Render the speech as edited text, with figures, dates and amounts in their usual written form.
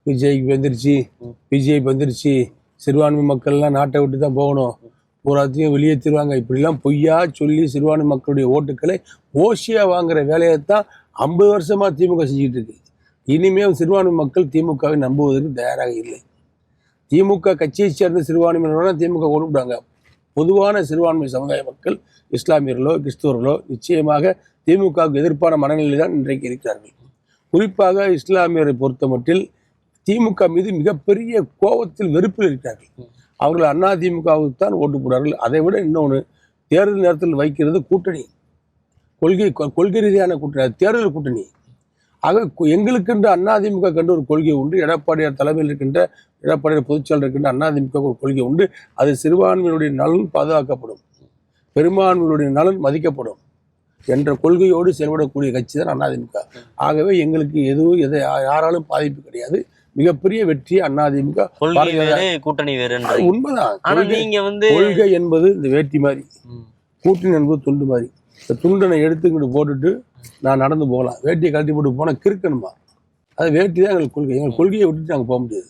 BJP வந்துருச்சு, சிறுபான்மை மக்கள்லாம் நாட்டை விட்டு தான் போகணும், பூராத்தையும் வெளியேற்றிடுவாங்க, இப்படிலாம் பொய்யா சொல்லி சிறுபான்மை மக்களுடைய ஓட்டுக்களை ஓசியா வாங்குற வேலையைத்தான் 50 வருஷமா திமுக செஞ்சுக்கிட்டு இருக்கு. இனிமேல் சிறுபான்மை மக்கள் திமுகவை நம்புவதற்கு தயாராக இல்லை. திமுக கட்சியை சேர்ந்த சிறுபான்மையினரோட திமுக கொண்டுவிட்டாங்க. பொதுவான சிறுபான்மை சமுதாய மக்கள், இஸ்லாமியர்களோ கிறிஸ்தவர்களோ நிச்சயமாக திமுகவுக்கு எதிர்ப்பான மனநிலையில் தான் இன்றைக்கு இருக்கிறார்கள். குறிப்பாக இஸ்லாமியரை பொறுத்த மட்டில் திமுக மீது மிகப்பெரிய கோபத்தில் வெறுப்பில் இருக்கிறார்கள். அவர்கள் அதிமுகவுக்கு தான் ஓட்டு போடுறார்கள். அதை விட இன்னொன்று, தேர்தல் நேரத்தில் வைக்கிறது கூட்டணி, கொள்கை ரீதியான கூட்டணி, தேர்தல் கூட்டணி. ஆக எங்களுக்கென்று அதிமுக கண்டு ஒரு கொள்கை உண்டு, எடப்பாடியார் தலைமையில் இருக்கின்ற எடப்பாடியார் பொதுச்செயலாளர் இருக்கின்ற அதிமுக ஒரு கொள்கை உண்டு. அது சிறுபான்மையினுடைய நலன் பாதுகாக்கப்படும், பெரும்பான்மையினுடைய நலன் மதிக்கப்படும் என்ற கொள்கையோடு செயல்படக்கூடிய கட்சி தான் அதிமுக. ஆகவே எங்களுக்கு எதை யாராலும் பாதிப்பு கிடையாது. மிகப்பெரிய வெற்றி அதிமுக. கூட்டணி வேறு உண்மைதான். கொள்கை என்பது இந்த வேட்டி மாதிரி, கூட்டணி என்பது துண்டு மாதிரி. இந்த துண்டனை எடுத்துக்கிட்டு போட்டுட்டு நான் நடந்து போகலாம், வேட்டியை கழட்டி போட்டு போனால் கிறுக்கணுமா? அது வேட்டி தான் எங்களுக்கு கொள்கை. எங்கள் கொள்கையை விட்டுட்டு நாங்கள் போக முடியாது.